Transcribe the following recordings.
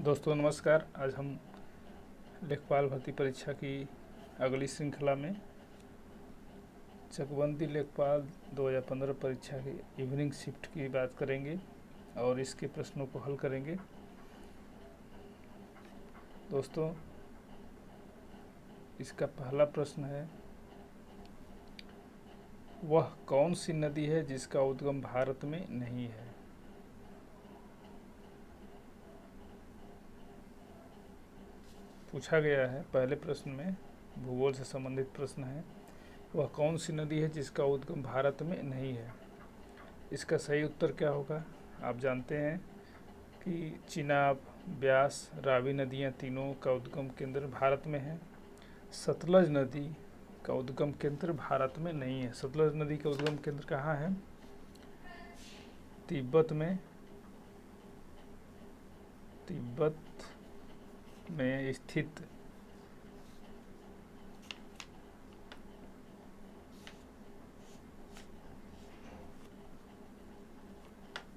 दोस्तों नमस्कार। आज हम लेखपाल भर्ती परीक्षा की अगली श्रृंखला में चकबंदी लेखपाल 2015 परीक्षा की इवनिंग शिफ्ट की बात करेंगे और इसके प्रश्नों को हल करेंगे। दोस्तों, इसका पहला प्रश्न है, वह कौन सी नदी है जिसका उद्गम भारत में नहीं है? पूछा गया है पहले प्रश्न में, भूगोल से संबंधित प्रश्न है। वह कौन सी नदी है जिसका उद्गम भारत में नहीं है? इसका सही उत्तर क्या होगा? आप जानते हैं कि चिनाब, ब्यास, रावी नदियाँ तीनों का उद्गम केंद्र भारत में है। सतलज नदी का उद्गम केंद्र भारत में नहीं है। सतलज नदी का उद्गम केंद्र कहाँ है? तिब्बत में स्थित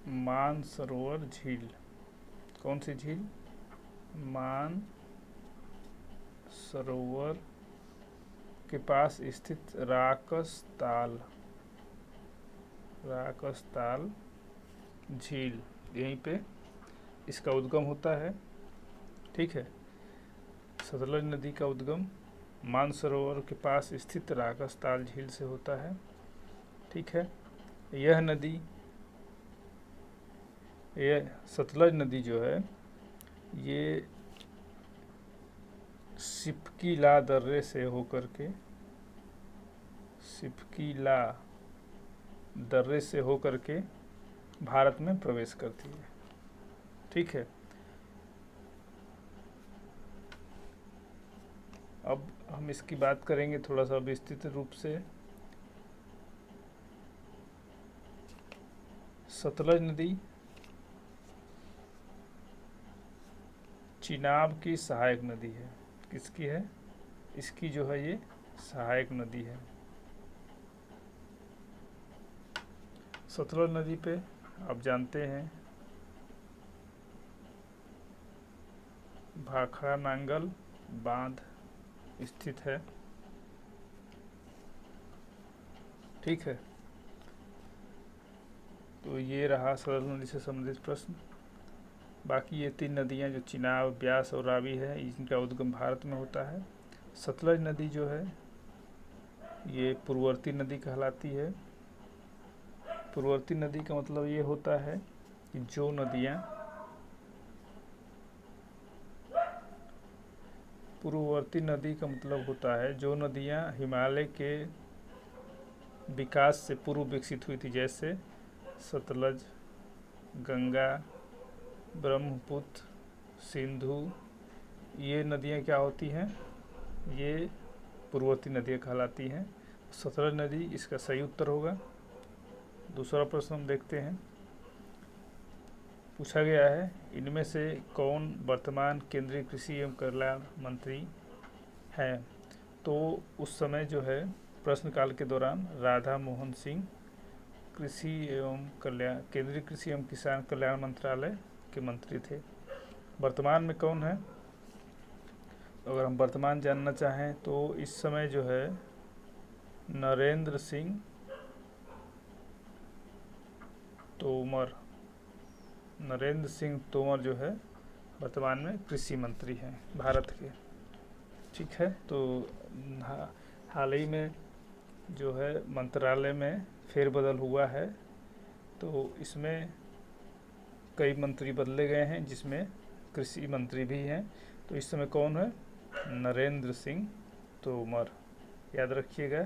मानसरोवर झील। कौन सी झील? मानसरोवर के पास स्थित राकसताल झील, यहीं पे इसका उद्गम होता है। ठीक है, सतलज नदी का उद्गम मानसरोवर के पास स्थित राकसताल झील से होता है। ठीक है, यह सतलज नदी जो है ये सिपकीला दर्रे से होकर के भारत में प्रवेश करती है। ठीक है, अब हम इसकी बात करेंगे थोड़ा सा विस्तृत रूप से। सतलज नदी चिनाब की सहायक नदी है। किसकी है? इसकी जो है ये सहायक नदी है। सतलज नदी पे आप जानते हैं भाखड़ा नांगल बांध स्थित है। ठीक है, तो ये रहा सतलज नदी से संबंधित प्रश्न। बाकी ये तीन नदियाँ जो चिनाब, ब्यास और रावी है, इनका उद्गम भारत में होता है। सतलज नदी जो है ये पूर्ववर्ती नदी कहलाती है। पूर्ववर्ती नदी का मतलब ये होता है कि जो नदियाँ पूर्ववर्ती नदी का मतलब होता है जो नदियाँ हिमालय के विकास से पूर्व विकसित हुई थी, जैसे सतलज, गंगा, ब्रह्मपुत्र, सिंधु। ये नदियाँ क्या होती हैं? ये पूर्ववर्ती नदियाँ कहलाती हैं। सतलज नदी इसका सही उत्तर होगा। दूसरा प्रश्न हम देखते हैं। पूछा गया है, इनमें से कौन वर्तमान केंद्रीय कृषि एवं कल्याण मंत्री हैं? तो उस समय जो है प्रश्नकाल के दौरान राधा मोहन सिंह केंद्रीय कृषि एवं किसान कल्याण मंत्रालय के मंत्री थे। वर्तमान में कौन है? अगर हम वर्तमान जानना चाहें तो इस समय जो है नरेंद्र सिंह तोमर जो है वर्तमान में कृषि मंत्री हैं भारत के। ठीक है, तो हाल ही में जो है मंत्रालय में फेरबदल हुआ है, तो इसमें कई मंत्री बदले गए हैं जिसमें कृषि मंत्री भी हैं। तो इस समय कौन है? नरेंद्र सिंह तोमर। याद रखिएगा,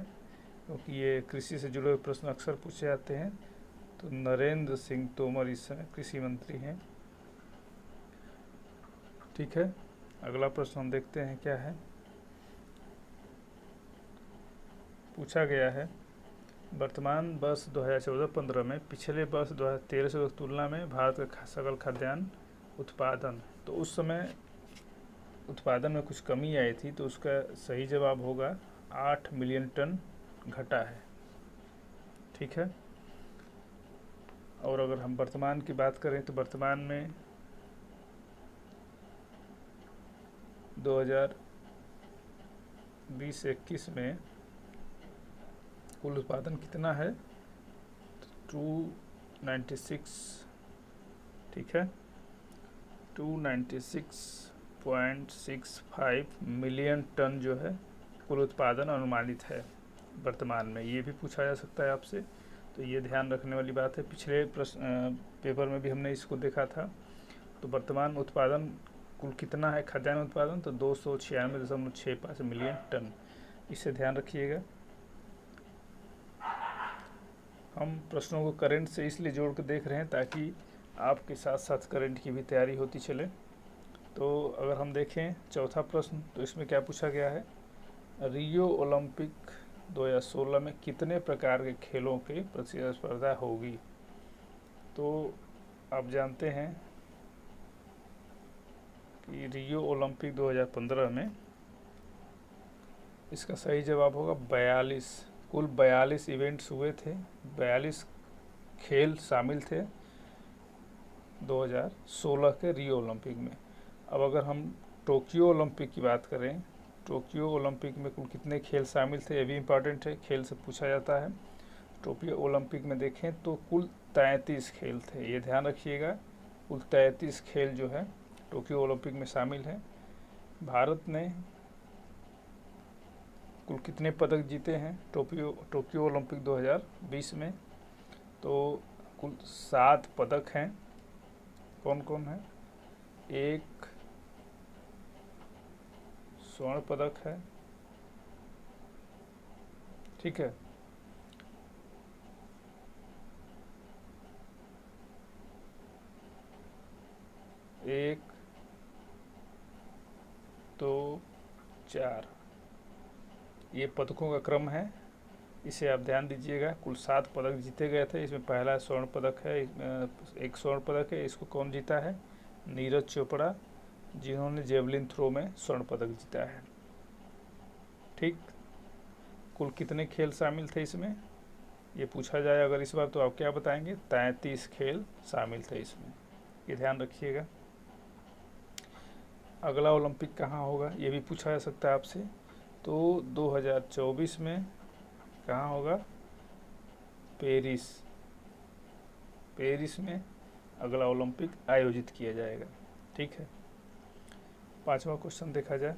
क्योंकि ये कृषि से जुड़े हुए प्रश्न अक्सर पूछे जाते हैं। तो नरेंद्र सिंह तोमर इस समय कृषि मंत्री हैं। ठीक है, अगला प्रश्न हम देखते हैं क्या है। पूछा गया है, वर्तमान वर्ष 2014-15 में पिछले वर्ष 2013 की तुलना में भारत का सकल खाद्यान्न उत्पादन, तो उस समय उत्पादन में कुछ कमी आई थी, तो उसका सही जवाब होगा 8 मिलियन टन घटा है। ठीक है, और अगर हम वर्तमान की बात करें तो वर्तमान में 2020-21 में कुल उत्पादन कितना है? 296, ठीक है, 296.65 मिलियन टन जो है कुल उत्पादन अनुमानित है वर्तमान में। ये भी पूछा जा सकता है आपसे, तो ये ध्यान रखने वाली बात है। पिछले प्रश्न पेपर में भी हमने इसको देखा था। तो वर्तमान उत्पादन कुल कितना है खाद्यान्न उत्पादन? तो 296.65 मिलियन टन। इसे ध्यान रखिएगा। हम प्रश्नों को करंट से इसलिए जोड़ कर देख रहे हैं ताकि आपके साथ साथ करंट की भी तैयारी होती चले। तो अगर हम देखें चौथा प्रश्न, तो इसमें क्या पूछा गया है? रियो ओलंपिक 2016 में कितने प्रकार के खेलों की प्रतिस्पर्धा होगी? तो आप जानते हैं कि रियो ओलंपिक 2015 में इसका सही जवाब होगा 42। कुल 42 इवेंट्स हुए थे, 42 खेल शामिल थे 2016 के रियो ओलंपिक में। अब अगर हम टोक्यो ओलंपिक की बात करें, टोक्यो ओलंपिक में कुल कितने खेल शामिल थे? ये भी इम्पॉर्टेंट है, खेल से पूछा जाता है। टोक्यो ओलंपिक में देखें तो कुल 33 खेल थे, ये ध्यान रखिएगा। कुल 33 खेल जो है टोक्यो ओलंपिक में शामिल है। भारत ने कुल कितने पदक जीते हैं टोक्यो ओलंपिक 2020 में? तो कुल 7 पदक हैं। कौन कौन है? एक स्वर्ण पदक है, ठीक है, एक, दो, 4, ये पदकों का क्रम है, इसे आप ध्यान दीजिएगा। कुल 7 पदक जीते गए थे। इसमें पहला स्वर्ण पदक है, एक स्वर्ण पदक है। इसको कौन जीता है? नीरज चोपड़ा, जिन्होंने जेवलिन थ्रो में स्वर्ण पदक जीता है, ठीक। कुल कितने खेल शामिल थे इसमें? ये पूछा जाए अगर इस बार, तो आप क्या बताएंगे? 33 खेल शामिल थे इसमें, ये ध्यान रखिएगा। अगला ओलंपिक कहाँ होगा? ये भी पूछा जा सकता है आपसे। तो 2024 में कहाँ होगा? पेरिस में अगला ओलंपिक आयोजित किया जाएगा, ठीक है। 5वां क्वेश्चन देखा जाए,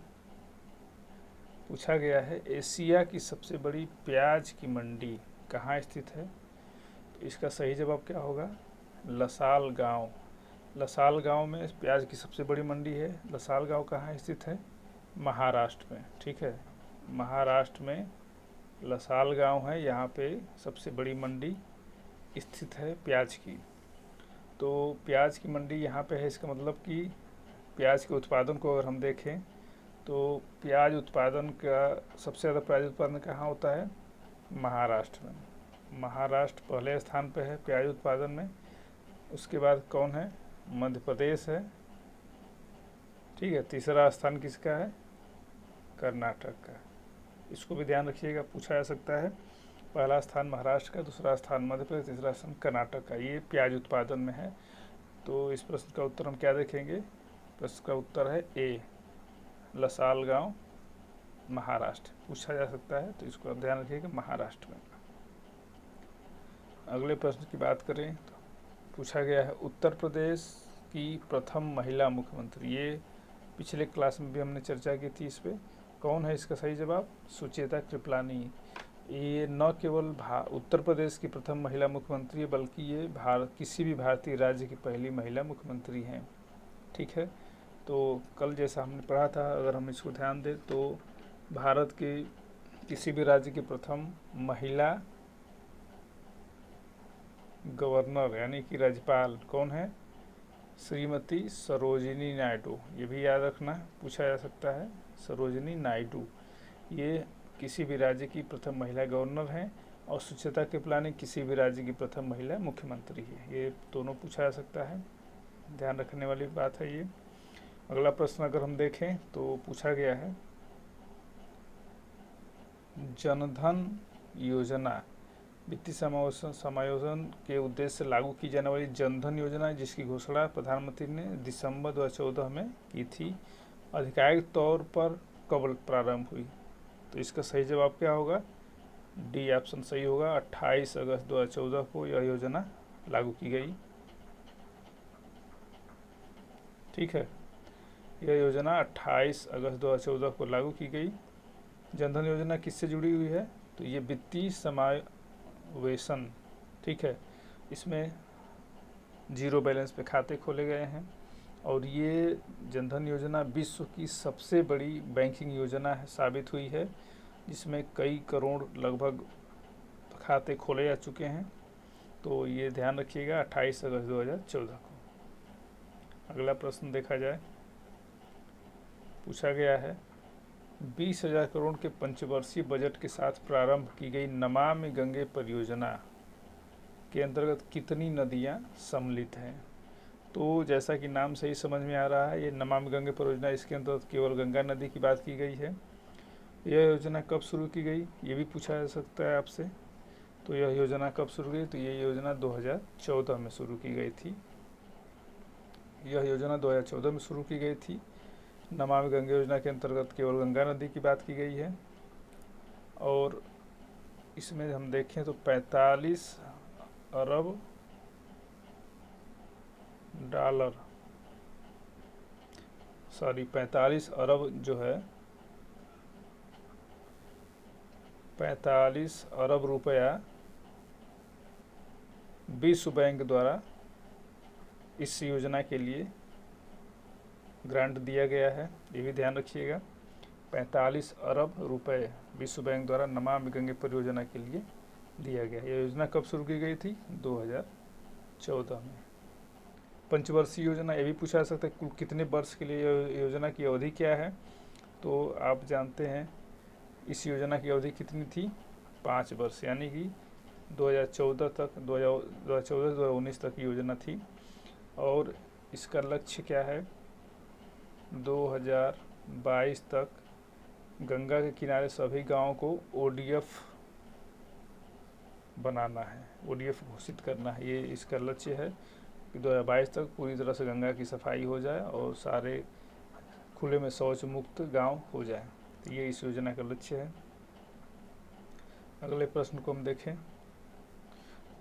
पूछा गया है एशिया की सबसे बड़ी प्याज की मंडी कहाँ स्थित है? तो इसका सही जवाब क्या होगा? लसाल गांव। लसाल गांव में प्याज की सबसे बड़ी मंडी है। लसाल गांव कहाँ स्थित है? महाराष्ट्र में, ठीक है। महाराष्ट्र में लसाल गांव है, यहाँ पे सबसे बड़ी मंडी स्थित है प्याज की। तो प्याज की मंडी यहाँ पे है, इसका मतलब कि प्याज के उत्पादन को अगर हम देखें तो प्याज उत्पादन का सबसे ज़्यादा प्याज उत्पादन कहाँ होता है? महाराष्ट्र में। महाराष्ट्र पहले स्थान पे है प्याज उत्पादन में। उसके बाद कौन है? मध्य प्रदेश है, ठीक है। तीसरा स्थान किसका है? कर्नाटक का। इसको भी ध्यान रखिएगा, पूछा जा सकता है। पहला स्थान महाराष्ट्र का, दूसरा स्थान मध्य प्रदेश, तीसरा स्थान कर्नाटक का। ये प्याज उत्पादन में है। तो इस प्रश्न का उत्तर हम क्या देखेंगे? प्रश्न का उत्तर है ए, लसाल गांव, महाराष्ट्र। पूछा जा सकता है, तो इसको आप ध्यान रखिएगा, महाराष्ट्र में। अगले प्रश्न की बात करें तो पूछा गया है उत्तर प्रदेश की प्रथम महिला मुख्यमंत्री। ये पिछले क्लास में भी हमने चर्चा की थी इस पर। कौन है इसका सही जवाब? सुचेता कृपलानी। ये न केवल उत्तर प्रदेश की प्रथम महिला मुख्यमंत्री है, बल्कि ये किसी भी भारतीय राज्य की पहली महिला मुख्यमंत्री हैं, ठीक है। तो कल जैसा हमने पढ़ा था, अगर हम इसको ध्यान दें तो भारत के किसी भी राज्य की प्रथम महिला गवर्नर यानी कि राज्यपाल कौन है? श्रीमती सरोजिनी नायडू। ये भी याद रखना, पूछा जा सकता है। सरोजिनी नायडू ये किसी भी राज्य की प्रथम महिला गवर्नर हैं, और सुचेता कृपलानी किसी भी राज्य की प्रथम महिला मुख्यमंत्री है। ये दोनों पूछा जा सकता है, ध्यान रखने वाली बात है ये। अगला प्रश्न अगर हम देखें तो पूछा गया है जनधन योजना वित्तीय समायोजन के उद्देश्य से लागू की जाने वाली जनधन योजना, जिसकी घोषणा प्रधानमंत्री ने दिसंबर 2014 में की थी, आधिकारिक तौर पर कब प्रारंभ हुई? तो इसका सही जवाब क्या होगा? डी ऑप्शन सही होगा। 28 अगस्त 2014 को यह योजना लागू की गई। ठीक है, यह योजना 28 अगस्त 2014 को लागू की गई। जनधन योजना किससे जुड़ी हुई है? तो ये वित्तीय समावेशन, ठीक है, इसमें जीरो बैलेंस पे खाते खोले गए हैं और ये जनधन योजना विश्व की सबसे बड़ी बैंकिंग योजना है साबित हुई है, जिसमें कई करोड़ लगभग खाते खोले जा चुके हैं। तो ये ध्यान रखिएगा 28 अगस्त 2014 को। अगला प्रश्न देखा जाए, पूछा गया है 20,000 करोड़ के पंचवर्षीय बजट के साथ प्रारंभ की गई नमामि गंगे परियोजना के अंतर्गत कितनी नदियां सम्मिलित हैं? तो जैसा कि नाम से ही समझ में आ रहा है, ये नमामि गंगे परियोजना, इसके अंतर्गत केवल गंगा नदी की बात की गई है। यह योजना कब शुरू की गई, ये भी पूछा जा सकता है आपसे। तो यह योजना कब शुरू हुई? तो ये योजना 2014 में शुरू की गई थी। यह योजना 2014 में शुरू की गई थी। नमामि गंगे योजना के अंतर्गत केवल गंगा नदी की बात की गई है और इसमें हम देखें तो 45 अरब डॉलर, 45 अरब जो है 45 अरब रुपया विश्व बैंक द्वारा इस योजना के लिए ग्रांट दिया गया है। ये भी ध्यान रखिएगा, 45 अरब रुपए विश्व बैंक द्वारा नमामि गंगे परियोजना के लिए दिया गया। यह योजना कब शुरू की गई थी? 2014 में। पंचवर्षीय योजना, ये भी पूछा जा सकता है कुल कितने वर्ष के लिए योजना की अवधि क्या है? तो आप जानते हैं इस योजना की अवधि कितनी थी? 5 वर्ष, यानी कि 2014 तक 2014 से 2019 तक योजना थी। और इसका लक्ष्य क्या है? 2022 तक गंगा के किनारे सभी गांवों को ODF बनाना है, ODF घोषित करना है। ये इसका लक्ष्य है कि 2022 तक पूरी तरह से गंगा की सफाई हो जाए और सारे खुले में शौच मुक्त गांव हो जाए। तो ये इस योजना का लक्ष्य है। अगले प्रश्न को हम देखें।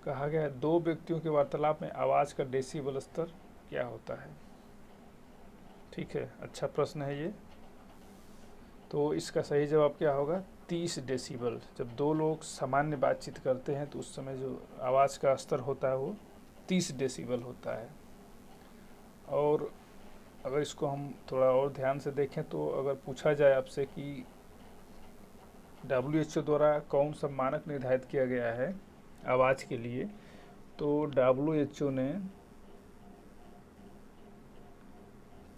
कहा गया है 2 व्यक्तियों के वार्तालाप में आवाज़ का डेसिबल स्तर क्या होता है? ठीक है, अच्छा प्रश्न है ये। तो इसका सही जवाब क्या होगा? 30 डेसिबल। जब 2 लोग सामान्य बातचीत करते हैं तो उस समय जो आवाज़ का स्तर होता है वो 30 डेसिबल होता है। और अगर इसको हम थोड़ा और ध्यान से देखें तो अगर पूछा जाए आपसे कि WHO द्वारा कौन सा मानक निर्धारित किया गया है आवाज़ के लिए, तो WHO ने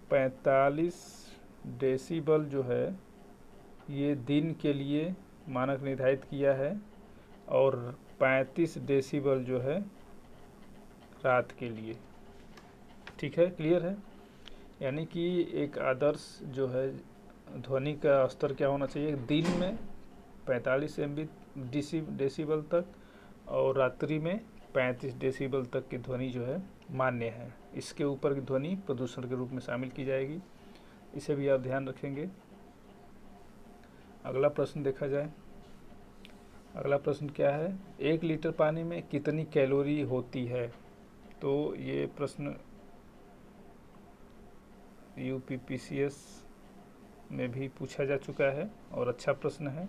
45 डेसिबल जो है ये दिन के लिए मानक निर्धारित किया है और 35 डेसिबल जो है रात के लिए। ठीक है, क्लियर है? यानी कि एक आदर्श जो है ध्वनि का स्तर क्या होना चाहिए? दिन में 45 डेसिबल तक और रात्रि में 35 डेसिबल तक की ध्वनि जो है मान्य है। इसके ऊपर की ध्वनि प्रदूषण के रूप में शामिल की जाएगी। इसे भी आप ध्यान रखेंगे। अगला प्रश्न देखा जाए। अगला प्रश्न क्या है? 1 लीटर पानी में कितनी कैलोरी होती है? तो ये प्रश्न UPPCS में भी पूछा जा चुका है और अच्छा प्रश्न है।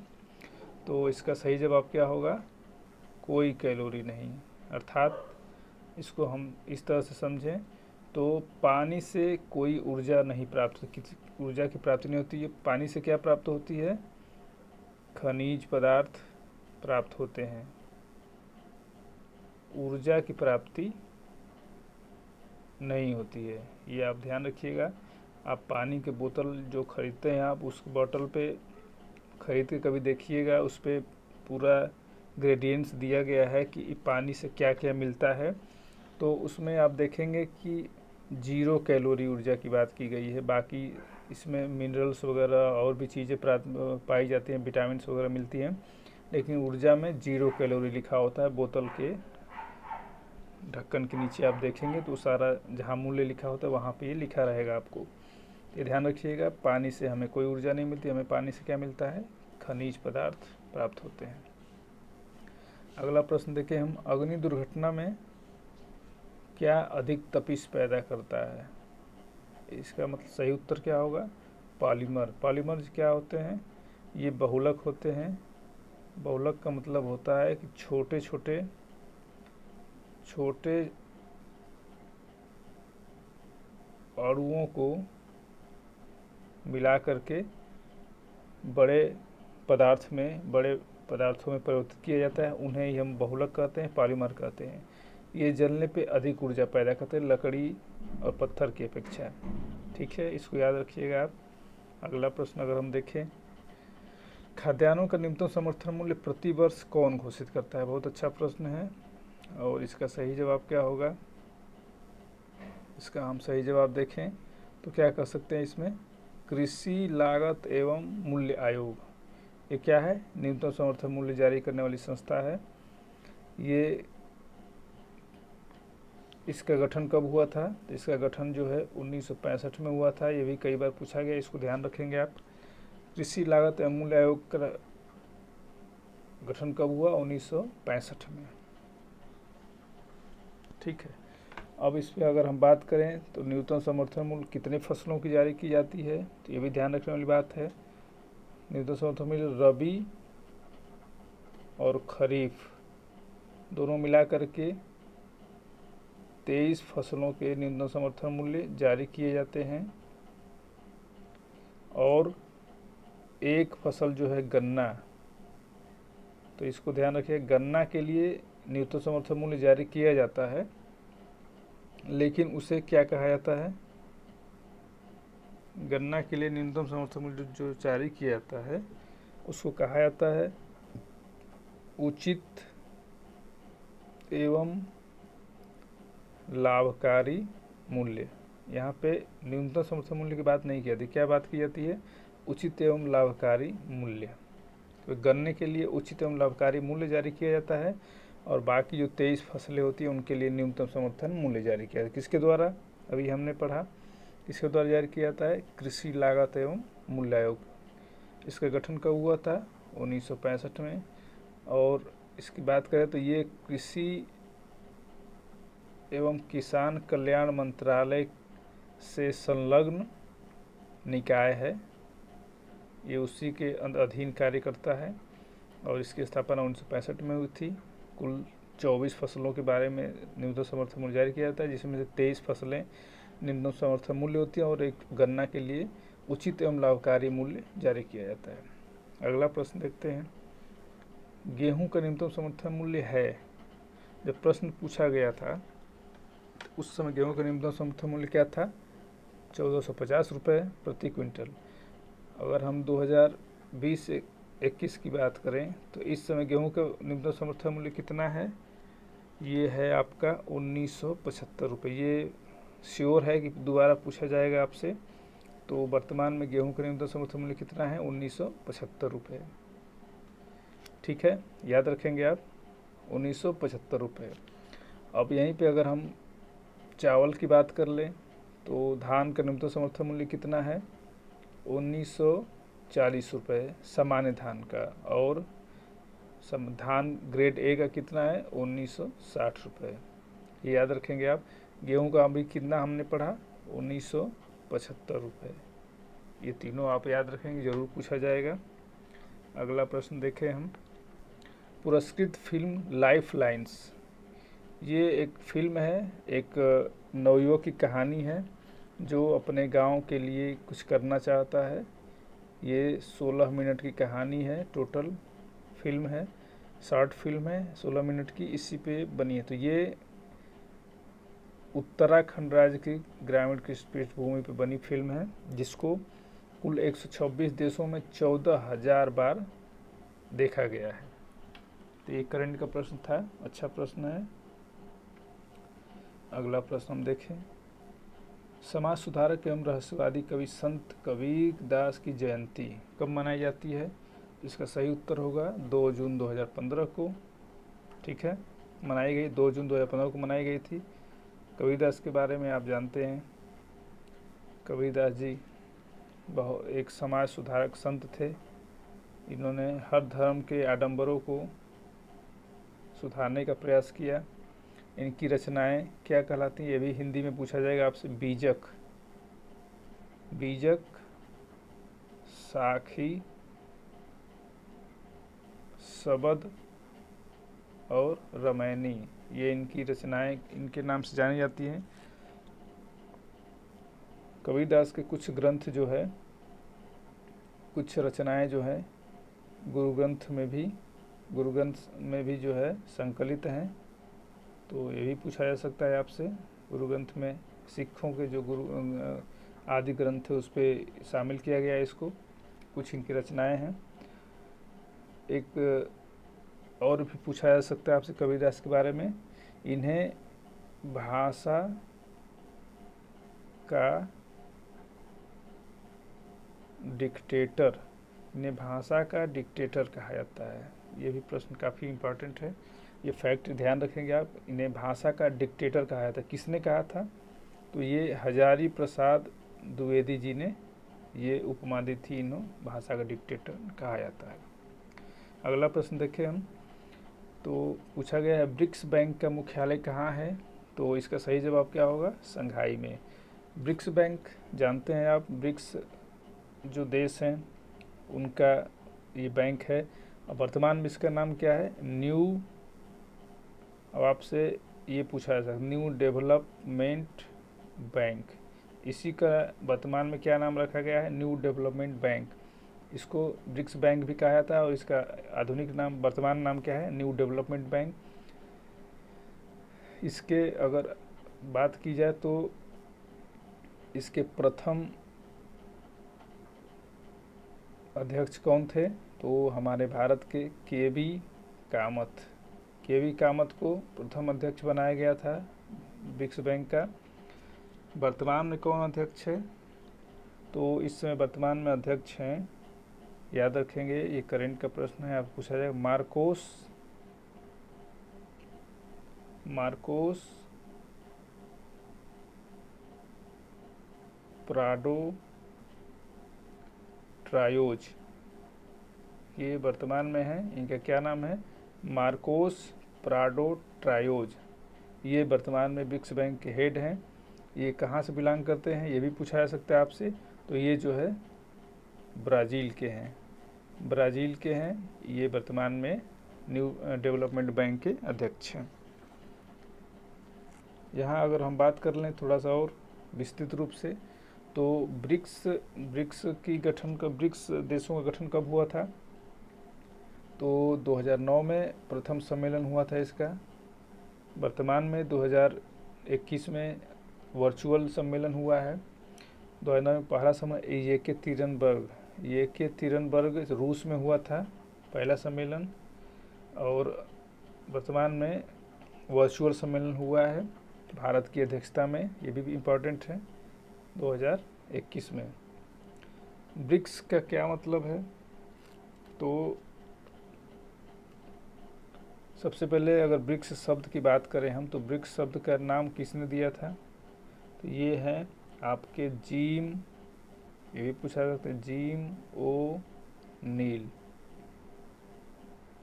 तो इसका सही जवाब क्या होगा? कोई कैलोरी नहीं। अर्थात इसको हम इस तरह से समझें तो पानी से कोई ऊर्जा नहीं प्राप्त, ऊर्जा की प्राप्ति नहीं होती है। पानी से क्या प्राप्त होती है? खनिज पदार्थ प्राप्त होते हैं। ऊर्जा की प्राप्ति नहीं होती है, ये आप ध्यान रखिएगा। आप पानी के बोतल जो ख़रीदते हैं आप उस बोतल पे ख़रीद के कभी देखिएगा, उस पर पूरा ग्रेडियंट्स दिया गया है कि पानी से क्या क्या मिलता है। तो उसमें आप देखेंगे कि 0 कैलोरी ऊर्जा की बात की गई है। बाकी इसमें मिनरल्स वगैरह और भी चीज़ें पाई जाती हैं, विटामिन्स वगैरह मिलती हैं, लेकिन ऊर्जा में 0 कैलोरी लिखा होता है। बोतल के ढक्कन के नीचे आप देखेंगे तो सारा जहाँ मूल्य लिखा होता है वहाँ पे ये लिखा रहेगा आपको। ये ध्यान रखिएगा, पानी से हमें कोई ऊर्जा नहीं मिलती, हमें पानी से क्या मिलता है, खनिज पदार्थ प्राप्त होते हैं। अगला प्रश्न देखिए हम, अग्नि दुर्घटना में क्या अधिक तपिश पैदा करता है? इसका मतलब सही उत्तर क्या होगा, पॉलीमर। पॉलीमर क्या होते हैं, ये बहुलक होते हैं। बहुलक का मतलब होता है कि छोटे छोटे अणुओं को मिला करके बड़े पदार्थों में परिवर्तित किया जाता है, उन्हें ही हम बहुलक कहते हैं, पॉलीमर कहते हैं। ये जलने पे अधिक ऊर्जा पैदा करते हैं लकड़ी और पत्थर की अपेक्षा। ठीक है, इसको याद रखिएगा आप। अगला प्रश्न अगर हम देखें, खाद्यान्नों का न्यूनतम समर्थन मूल्य प्रति वर्ष कौन घोषित करता है? बहुत अच्छा प्रश्न है, और इसका सही जवाब क्या होगा? इसका हम सही जवाब देखें तो क्या कह सकते हैं इसमें, कृषि लागत एवं मूल्य आयोग। ये क्या है, न्यूनतम समर्थन मूल्य जारी करने वाली संस्था है। ये इसका गठन कब हुआ था? तो इसका गठन जो है 1965 में हुआ था। ये भी कई बार पूछा गया, इसको ध्यान रखेंगे आप। कृषि लागत एवं मूल्य आयोग का गठन कब हुआ? 1965 में। ठीक है, अब इस पर अगर हम बात करें तो न्यूनतम समर्थन मूल्य कितने फसलों की जारी की जाती है, तो ये भी ध्यान रखने वाली बात है। न्यूनतम समर्थन मूल्य रबी और खरीफ दोनों मिला करके 23 फसलों के न्यूनतम समर्थन मूल्य जारी किए जाते हैं। और एक फसल जो है गन्ना, तो इसको ध्यान रखिए, गन्ना के लिए न्यूनतम समर्थन मूल्य जारी किया जाता है, लेकिन उसे क्या कहा जाता है, गन्ना के लिए न्यूनतम समर्थन मूल्य जो जारी किया जाता है उसको कहा जाता है उचित एवं लाभकारी मूल्य। यहाँ पे न्यूनतम समर्थन मूल्य की बात नहीं की जाती, क्या बात की जाती है, उचित एवं लाभकारी मूल्य। तो गन्ने के लिए उचित एवं लाभकारी मूल्य जारी किया जाता है, और बाकी जो 23 फसलें होती हैं उनके लिए न्यूनतम समर्थन मूल्य जारी किया जाता है। किसके द्वारा? अभी हमने पढ़ा, किसके द्वारा जारी किया जाता है, कृषि लागत एवं मूल्य आयोग। इसका गठन कब हुआ था? 1965 में। और इसकी बात करें तो ये कृषि एवं किसान कल्याण मंत्रालय से संलग्न निकाय है, ये उसी के अधीन कार्य करता है, और इसकी स्थापना 1965 में हुई थी। कुल 24 फसलों के बारे में न्यूनतम समर्थन मूल्य जारी किया जाता है, जिसमें से 23 फसलें न्यूनतम समर्थन मूल्य होती हैं और एक गन्ना के लिए उचित एवं लाभकारी मूल्य जारी किया जाता है। अगला प्रश्न देखते हैं, गेहूं का न्यूनतम समर्थन मूल्य है, जब प्रश्न पूछा गया था उस समय गेहूं का न्यूनतम समर्थन मूल्य क्या था? 1450 रुपये प्रति क्विंटल। अगर हम 2020-21 की बात करें तो इस समय गेहूं का न्यूनतम समर्थन मूल्य कितना है? ये है आपका 1975 रुपये। ये श्योर है कि दोबारा पूछा जाएगा आपसे। तो वर्तमान में गेहूं का न्यूनतम समर्थन मूल्य कितना है? 1975 रुपये। ठीक है, याद रखेंगे आप, 1975 रुपये। अब यहीं पे अगर हम चावल की बात कर लें तो धान का न्यूनतम समर्थन मूल्य कितना है? 1940 रुपये सामान्य धान का, और धान ग्रेड ए का कितना है? 1960 रुपये। ये याद रखेंगे आप। गेहूं का अभी कितना हमने पढ़ा? 1975 रुपये। ये तीनों आप याद रखेंगे, ज़रूर पूछा जाएगा। अगला प्रश्न देखें हम, पुरस्कृत फिल्म लाइफ लाइन्स, ये एक फिल्म है, एक नवयुवक की कहानी है जो अपने गांव के लिए कुछ करना चाहता है। ये 16 मिनट की कहानी है, टोटल फिल्म है, शॉर्ट फिल्म है 16 मिनट की, इसी पे बनी है। तो ये उत्तराखंड राज्य की ग्रामीण की पृष्ठभूमि पे बनी फिल्म है, जिसको कुल 126 देशों में 14,000 बार देखा गया है। तो ये करंट का प्रश्न था, अच्छा प्रश्न है। अगला प्रश्न हम देखें, समाज सुधारक एवं रहस्यवादी कवि संत कबीर दास की जयंती कब मनाई जाती है? इसका सही उत्तर होगा 2 जून 2015 को। ठीक है, मनाई गई 2 जून 2015 को मनाई गई थी। कबीरदास के बारे में आप जानते हैं, कबीरदास जी एक समाज सुधारक संत थे। इन्होंने हर धर्म के आडंबरों को सुधारने का प्रयास किया। इनकी रचनाएं क्या कहलाती हैं, ये भी हिंदी में पूछा जाएगा आपसे। बीजक, बीजक, साखी, सबद और रामायणी, ये इनकी रचनाएं इनके नाम से जानी जाती हैं। कबीरदास के कुछ ग्रंथ जो है, कुछ रचनाएं जो है गुरु ग्रंथ में भी जो है संकलित हैं। तो ये भी पूछा जा सकता है आपसे। गुरु ग्रंथ में सिखों के जो गुरु आदि ग्रंथ है उस पर शामिल किया गया है इसको। कुछ इनकी रचनाएं हैं। एक और भी पूछा जा सकता है आपसे कबीरदास के बारे में। इन्हें भाषा का डिक्टेटर, इन्हें भाषा का डिक्टेटर कहा जाता है। ये भी प्रश्न काफ़ी इम्पोर्टेंट है, ये फैक्ट ध्यान रखेंगे आप। इन्हें भाषा का डिक्टेटर कहा जाता है। किसने कहा था? तो ये हजारी प्रसाद द्विवेदी जी ने ये उपमा दी थी, इन्हों भाषा का डिक्टेटर कहा जाता है। अगला प्रश्न देखें हम। तो पूछा गया है ब्रिक्स बैंक का मुख्यालय कहाँ है? तो इसका सही जवाब क्या होगा? शंघाई में। ब्रिक्स बैंक जानते हैं आप, ब्रिक्स जो देश हैं उनका ये बैंक है। और वर्तमान में इसका नाम क्या है? न्यू, अब आपसे ये पूछा जा सकता है न्यू डेवलपमेंट बैंक, इसी का वर्तमान में क्या नाम रखा गया है? New development bank. इसको ब्रिक्स बैंक भी कहा जाता है और इसका आधुनिक नाम, वर्तमान नाम क्या है? New development bank. इसके अगर बात की जाए तो इसके प्रथम अध्यक्ष कौन थे? तो हमारे भारत के के.वी. कामत, के.वी. कामत को प्रथम अध्यक्ष बनाया गया था ब्रिक्स बैंक का। वर्तमान में कौन अध्यक्ष है? तो इस समय वर्तमान में अध्यक्ष हैं, याद रखेंगे, ये करंट का प्रश्न है, आपको पूछा जाएगा, मार्कोस प्राडो ट्रायोज, ये वर्तमान में है। इनका क्या नाम है? Marcos Prado triose. ये वर्तमान में ब्रिक्स बैंक के हेड हैं। ये कहाँ से बिलोंग करते हैं, ये भी पूछा जा सकता है आपसे। तो ये जो है ब्राज़ील के हैं, ब्राज़ील के हैं। ये वर्तमान में न्यू डेवलपमेंट बैंक के अध्यक्ष हैं। यहाँ अगर हम बात कर लें थोड़ा सा और विस्तृत रूप से, तो ब्रिक्स देशों का गठन कब हुआ था? तो 2009 में प्रथम सम्मेलन हुआ था इसका। वर्तमान में 2021 में वर्चुअल सम्मेलन हुआ है। 2009 में पहला सम्मेलन येकेतेरिनबर्ग रूस में हुआ था पहला सम्मेलन, और वर्तमान में वर्चुअल सम्मेलन हुआ है भारत की अध्यक्षता में, ये भी इम्पोर्टेंट है, 2021 में। ब्रिक्स का क्या मतलब है? तो सबसे पहले अगर ब्रिक्स शब्द की बात करें हम, तो ब्रिक्स शब्द का नाम किसने दिया था? तो ये है आपके जिम, ये भी पूछा जाता है, जिम ओ नील।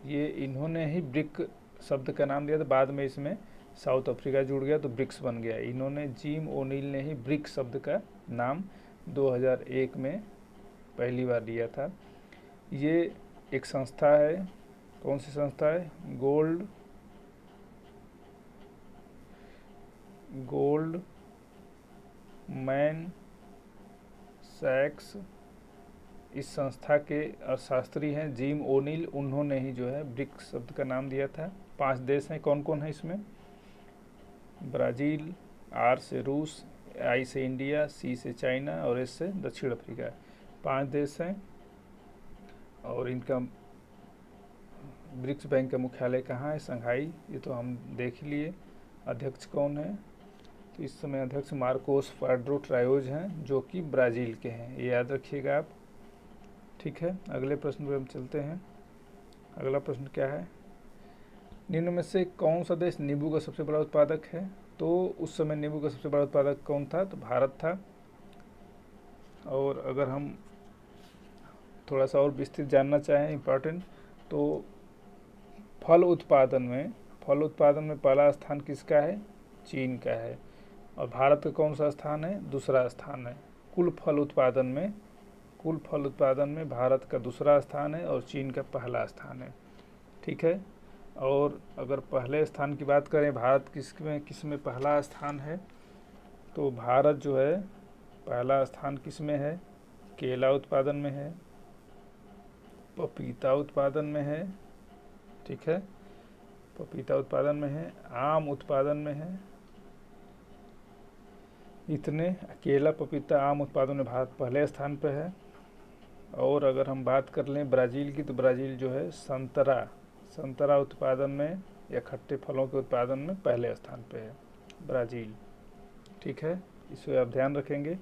ये इन्होंने ही ब्रिक शब्द का नाम दिया था। बाद में इसमें साउथ अफ्रीका जुड़ गया तो ब्रिक्स बन गया। इन्होंने, जिम ओनील ने ही ब्रिक शब्द का नाम 2001 में पहली बार लिया था। ये एक संस्था है, कौन सी संस्था है? गोल्डमैन सैक्स, इस संस्था के अर्थशास्त्री हैं जिम ओनील, उन्होंने ही जो है ब्रिक्स शब्द का नाम दिया था। 5 देश हैं, कौन कौन है इसमें? ब्राज़ील, आर से रूस, आई से इंडिया, सी से चाइना और एस से दक्षिण अफ्रीका। 5 देश हैं। और इनका ब्रिक्स बैंक का मुख्यालय कहाँ है? शंघाई, ये तो हम देख लिए। अध्यक्ष कौन है? तो इस समय अध्यक्ष मार्कोस प्राडो ट्रायोज हैं, जो कि ब्राज़ील के हैं, ये याद रखिएगा आप। ठीक है, अगले प्रश्न पर हम चलते हैं। अगला प्रश्न क्या है? निम्न में से कौन सा देश नींबू का सबसे बड़ा उत्पादक है? तो उस समय नींबू का सबसे बड़ा उत्पादक कौन था? तो भारत था। और अगर हम थोड़ा सा और विस्तृत जानना चाहें इम्पोर्टेंट, तो फल उत्पादन में पहला स्थान किसका है? चीन का है। और भारत का कौन सा स्थान है? दूसरा स्थान है। कुल फल उत्पादन में भारत का दूसरा स्थान है और चीन का पहला स्थान है। ठीक है। और अगर पहले स्थान की बात करें, भारत किस में पहला स्थान है, तो भारत जो है पहला स्थान किस में है? केला उत्पादन में है, पपीता उत्पादन में है, ठीक है, पपीता उत्पादन में है, आम उत्पादन में है। इतने केला, पपीता, आम उत्पादन में भारत पहले स्थान पर है। और अगर हम बात कर लें ब्राज़ील की, तो ब्राज़ील जो है संतरा उत्पादन में या खट्टे फलों के उत्पादन में पहले स्थान पे है ब्राज़ील। ठीक है, इसे आप ध्यान रखेंगे।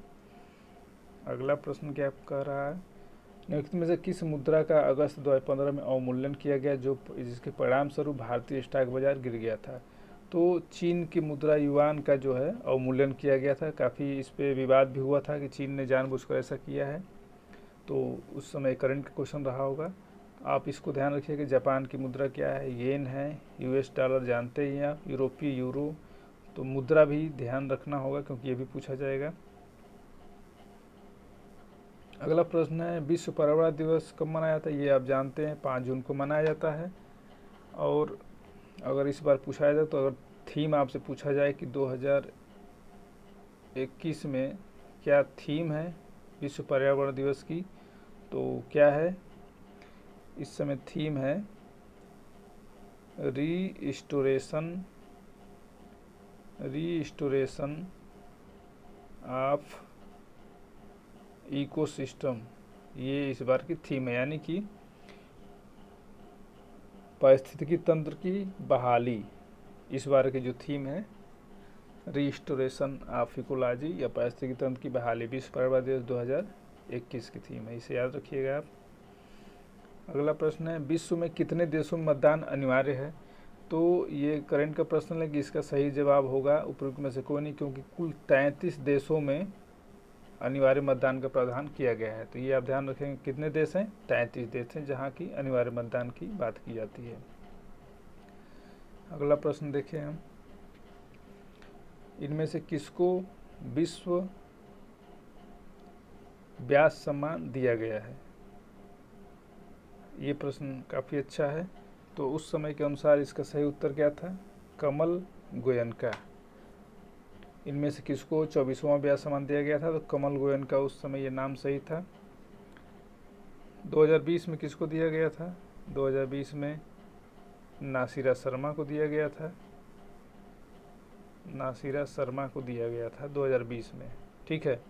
अगला प्रश्न क्या कह रहा है? निम्नलिखित में से किस मुद्रा का अगस्त 2015 में अवमूल्यन किया गया जिसके परिणाम स्वरूप भारतीय स्टॉक बाजार गिर गया था? तो चीन की मुद्रा युआन का जो है अवमूल्यन किया गया था। काफ़ी इस पर विवाद भी हुआ था कि चीन ने जानबूझकर ऐसा किया है, तो उस समय करंट का क्वेश्चन रहा होगा। आप इसको ध्यान रखिए कि जापान की मुद्रा क्या है? येन है। यूएस डॉलर जानते ही आप, यूरोपीय यूरो। तो मुद्रा भी ध्यान रखना होगा क्योंकि ये भी पूछा जाएगा। अगला प्रश्न है, विश्व पर्यावरण दिवस कब मनाया जाता है? ये आप जानते हैं, 5 जून को मनाया जाता है। और अगर इस बार पूछा जाए तो अगर थीम आपसे पूछा जाए कि 2021 में क्या थीम है विश्व पर्यावरण दिवस की, तो क्या है? इस समय थीम है रीस्टोरेशन ऑफ इकोसिस्टम। ये इस बार की थीम है, यानी कि पारिस्थितिकी तंत्र की बहाली। इस बार की जो थीम है रीस्टोरेशन ऑफ इकोलॉजी या पारिस्थितिकी तंत्र की बहाली, विश्व पर्यावरण दिवस 2021 की थीम है, इसे याद रखिएगा आप। अगला प्रश्न है, विश्व में कितने देशों में मतदान अनिवार्य है? तो ये करंट का प्रश्न है कि इसका सही जवाब होगा उपरोक्त में से कोई नहीं, क्योंकि कुल 33 देशों में अनिवार्य मतदान का प्रावधान किया गया है। तो ये आप ध्यान रखेंगे, कितने देश हैं? 33 देश हैं जहाँ की अनिवार्य मतदान की बात की जाती है। अगला प्रश्न देखें हम, इनमें से किसको विश्व व्यास सम्मान दिया गया है? ये प्रश्न काफ़ी अच्छा है। तो उस समय के अनुसार इसका सही उत्तर क्या था? कमल गोयनका। इनमें से किसको 24वां व्यास सम्मान दिया गया था? तो कमल गोयनका, उस समय ये नाम सही था। 2020 में किसको दिया गया था? 2020 में नासिरा शर्मा को दिया गया था। नासिरा शर्मा को दिया गया था 2020 में। ठीक है,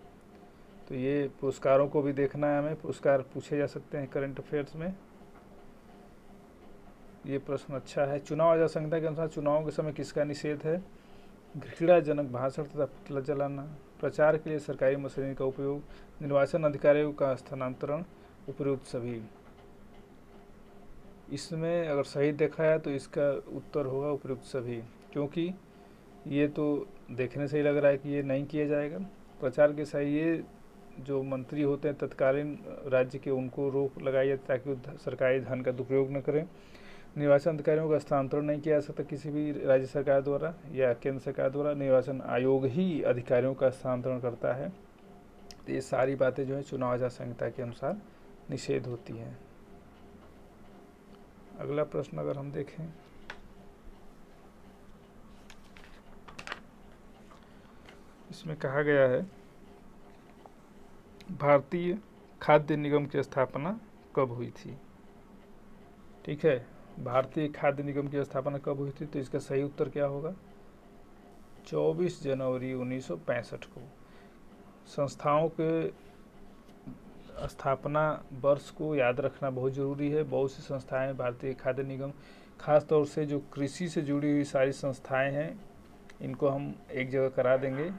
तो ये पुरस्कारों को भी देखना है हमें, पुरस्कार पूछे जा सकते हैं करंट अफेयर्स में। ये प्रश्न अच्छा है। चुनाव आचार संहिता के अनुसार चुनाव के समय किसका निषेध है? घृणाजनक भाषण तथा पुतला जलाना, प्रचार के लिए सरकारी मशीनरी का उपयोग, निर्वाचन अधिकारियों का स्थानांतरण, उपयुक्त सभी। इसमें अगर सही देखा है तो इसका उत्तर होगा उपयुक्त सभी, क्योंकि ये तो देखने से ही लग रहा है कि ये नहीं किया जाएगा। प्रचार के सही ये जो मंत्री होते हैं तत्कालीन राज्य के, उनको रोक लगाई जाती ताकि वो सरकारी धन का दुरुपयोग न करें। निर्वाचन अधिकारियों का स्थानांतरण नहीं किया जा सकता किसी भी राज्य सरकार द्वारा या केंद्र सरकार द्वारा, निर्वाचन आयोग ही अधिकारियों का स्थानांतरण करता है। तो ये सारी बातें जो है चुनाव आचार संहिता के अनुसार निषेध होती हैं। अगला प्रश्न अगर हम देखें, इसमें कहा गया है भारतीय खाद्य निगम की स्थापना कब हुई थी? ठीक है, भारतीय खाद्य निगम की स्थापना कब हुई थी? तो इसका सही उत्तर क्या होगा? 24 जनवरी 1965 को। संस्थाओं के स्थापना वर्ष को याद रखना बहुत ज़रूरी है। बहुत सी संस्थाएं भारतीय खाद्य निगम, खास तौर से जो कृषि से जुड़ी हुई सारी संस्थाएं हैं, इनको हम एक जगह करा देंगे,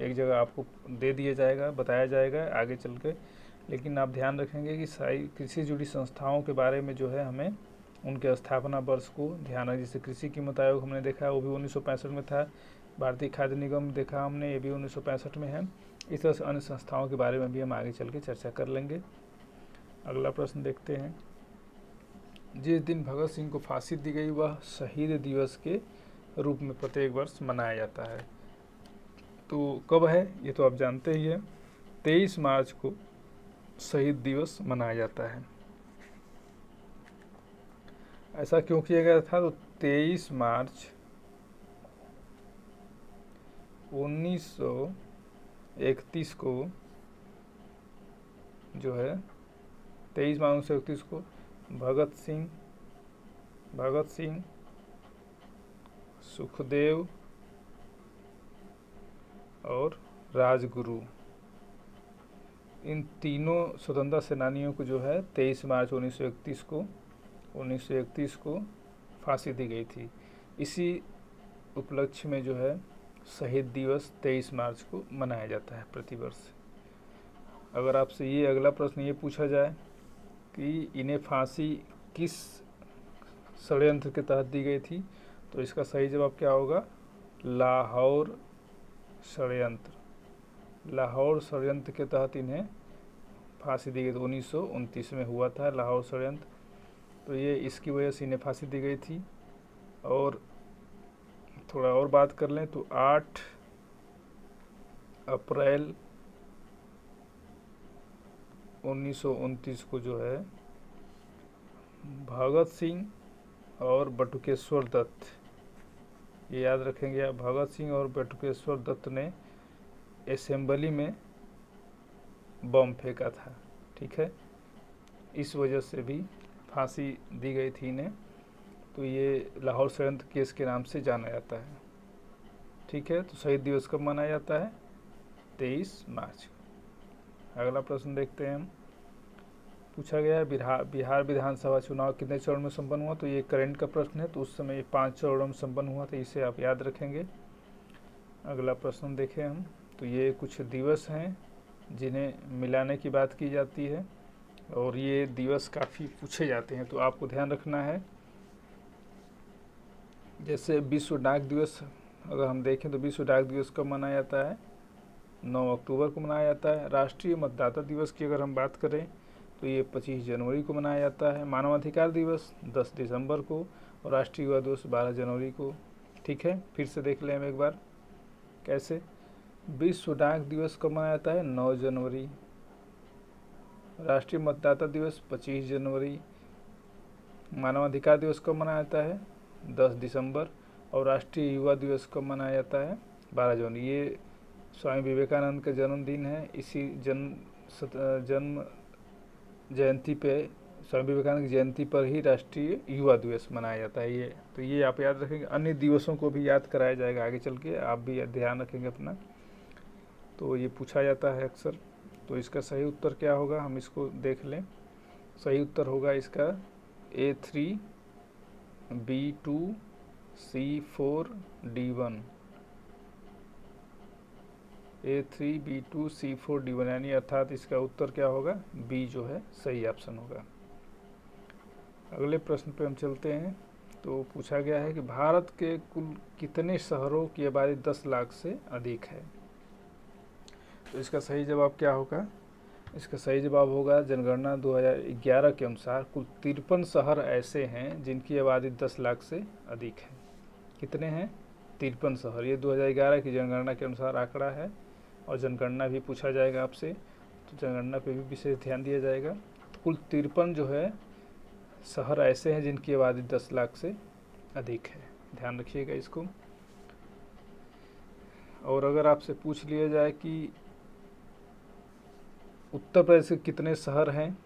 एक जगह आपको दे दिया जाएगा, बताया जाएगा आगे चल के। लेकिन आप ध्यान रखेंगे कि सारी कृषि से जुड़ी संस्थाओं के बारे में जो है हमें उनके स्थापना वर्ष को ध्यान है। जैसे कृषि कीमत आयोग हमने देखा है, वो भी 1965 में था। भारतीय खाद्य निगम देखा हमने, ये भी 1965 में है। इस तरह से अन्य संस्थाओं के बारे में भी हम आगे चल के चर्चा कर लेंगे। अगला प्रश्न देखते हैं। जिस दिन भगत सिंह को फांसी दी गई वह शहीद दिवस के रूप में प्रत्येक वर्ष मनाया जाता है, तो कब है ये तो आप जानते ही हैं। 23 मार्च को शहीद दिवस मनाया जाता है। ऐसा क्यों किया गया था? तो 23 मार्च 1931 को जो है 23 मार्च 1931 को भगत सिंह, सुखदेव और राजगुरु, इन तीनों स्वतंत्रता सेनानियों को जो है 23 मार्च 1931 को फांसी दी गई थी। इसी उपलक्ष्य में जो है शहीद दिवस 23 मार्च को मनाया जाता है प्रतिवर्ष। अगर आपसे ये अगला प्रश्न ये पूछा जाए कि इन्हें फांसी किस षड्यंत्र के तहत दी गई थी, तो इसका सही जवाब क्या होगा? लाहौर षड्यंत्र। लाहौर षड्यंत्र के तहत इन्हें फांसी दी गई थी। 1929 में हुआ था लाहौर षड्यंत्र, तो ये इसकी वजह से इन्हें फांसी दी गई थी। और थोड़ा और बात कर लें तो 8 अप्रैल 1929 को जो है भगत सिंह और बटुकेश्वर दत्त, ये याद रखेंगे आप, भगत सिंह और बटुकेश्वर दत्त ने असेंबली में बम फेंका था। ठीक है, इस वजह से भी फांसी दी गई थी इन्हें, तो ये लाहौर षड्यंत्र केस के नाम से जाना जाता है। ठीक है, तो शहीद दिवस कब मनाया जाता है? 23 मार्च। अगला प्रश्न देखते हैं हम। पूछा गया है बिहार विधानसभा चुनाव कितने चरण में संपन्न हुआ, तो ये करंट का प्रश्न है, तो उस समय 5 चरणों में संपन्न हुआ था, इसे आप याद रखेंगे। अगला प्रश्न देखें हम, तो ये कुछ दिवस हैं जिन्हें मिलाने की बात की जाती है और ये दिवस काफ़ी पूछे जाते हैं, तो आपको ध्यान रखना है। जैसे विश्व डाक दिवस अगर हम देखें तो विश्व डाक दिवस कब मनाया जाता है? 9 अक्टूबर को मनाया जाता है। राष्ट्रीय मतदाता दिवस की अगर हम बात करें तो ये 25 जनवरी को मनाया जाता है। मानवाधिकार दिवस 10 दिसंबर को और राष्ट्रीय युवा दिवस 12 जनवरी को। ठीक है, फिर से देख लें हम एक बार कैसे। विश्व डाक दिवस कब मनाया जाता है? 9 जनवरी। राष्ट्रीय मतदाता दिवस 25 जनवरी। मानवाधिकार दिवस कब मनाया जाता है? 10 दिसंबर। और राष्ट्रीय युवा दिवस कब मनाया जाता है? 12 जनवरी। ये स्वामी विवेकानंद का जन्मदिन है, इसी जन्म जयंती पे, स्वामी विवेकानंद की जयंती पर ही राष्ट्रीय युवा दिवस मनाया जाता है। ये तो ये आप याद रखेंगे। अन्य दिवसों को भी याद कराया जाएगा आगे चल के, आप भी ध्यान रखेंगे अपना, तो ये पूछा जाता है अक्सर। तो इसका सही उत्तर क्या होगा, हम इसको देख लें। सही उत्तर होगा इसका A3 B2 C4 D1। A3 B2 C4 D1 यानी अर्थात इसका उत्तर क्या होगा? बी जो है सही ऑप्शन होगा। अगले प्रश्न पे हम चलते हैं। तो पूछा गया है कि भारत के कुल कितने शहरों की आबादी 10 लाख से अधिक है, तो इसका सही जवाब क्या होगा? इसका सही जवाब होगा जनगणना 2011 के अनुसार कुल 53 शहर ऐसे हैं जिनकी आबादी 10 लाख से अधिक है। कितने हैं? 53 शहर। ये 2011 की जनगणना के अनुसार आंकड़ा है और जनगणना भी पूछा जाएगा आपसे, तो जनगणना पे भी विशेष ध्यान दिया जाएगा। तो कुल 53 जो है शहर ऐसे हैं जिनकी आबादी 10 लाख से अधिक है, ध्यान रखिएगा इसको। और अगर आपसे पूछ लिया जाए कि उत्तर प्रदेश के कितने शहर हैं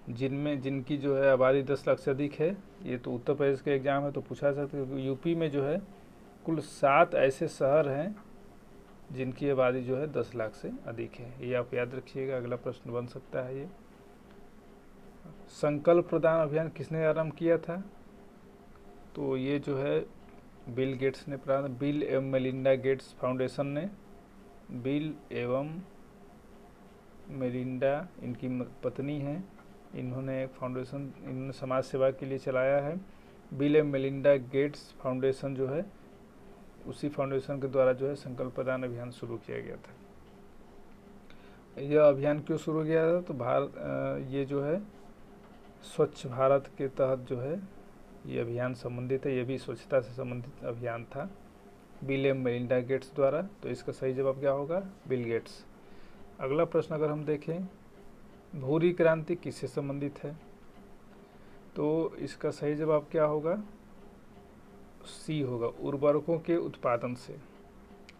जिनकी जो है आबादी 10 लाख से अधिक है, ये तो उत्तर प्रदेश का एग्जाम है तो पूछा सकते हैं। यूपी में जो है कुल 7 ऐसे शहर हैं जिनकी आबादी जो है 10 लाख से अधिक है, ये आप याद रखिएगा। अगला प्रश्न बन सकता है ये। संकल्प प्रदान अभियान किसने आरंभ किया था, तो ये जो है बिल गेट्स ने प्रारंभ, बिल एवं मेलिंडा गेट्स फाउंडेशन ने, बिल एवं मेलिंडा इनकी पत्नी हैं, इन्होंने एक फाउंडेशन इन्होंने समाज सेवा के लिए चलाया है। बिल एवं मेलिंडा गेट्स फाउंडेशन जो है उसी फाउंडेशन के द्वारा जो है संकल्प प्रदान अभियान शुरू किया गया था। यह अभियान क्यों शुरू किया था? तो ये जो है स्वच्छ भारत के तहत जो है ये अभियान संबंधित है। ये भी स्वच्छता से संबंधित अभियान था, बिल एंड मेलिंडा गेट्स द्वारा। तो इसका सही जवाब क्या होगा? Bill Gates. अगला प्रश्न अगर हम देखें, भूरी क्रांति किससे संबंधित है? तो इसका सही जवाब क्या होगा? सी होगा, उर्वरकों के उत्पादन से।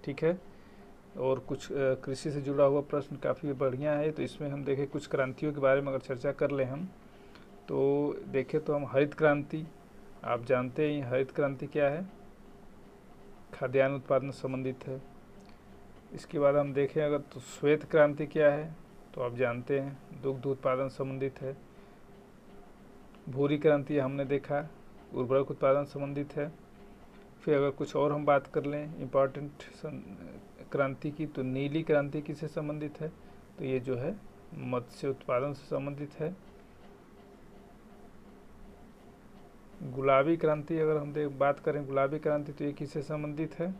ठीक है, और कुछ कृषि से जुड़ा हुआ प्रश्न काफ़ी बढ़िया है। तो इसमें हम देखें कुछ क्रांतियों के बारे में अगर चर्चा कर लें हम, तो देखें तो हम हरित क्रांति, आप जानते हैं हरित क्रांति क्या है? खाद्यान्न उत्पादन से संबंधित है। इसके बाद हम देखें अगर तो श्वेत क्रांति क्या है? तो आप जानते हैं दुग्ध उत्पादन संबंधित है। भूरी क्रांति हमने देखा उर्वरक उत्पादन संबंधित है। फिर अगर कुछ और हम बात कर लें इम्पॉर्टेंट क्रांति की, तो नीली क्रांति किससे संबंधित है? तो ये जो है मत्स्य उत्पादन से संबंधित है। गुलाबी क्रांति अगर हम बात करें गुलाबी क्रांति, तो ये किससे संबंधित है?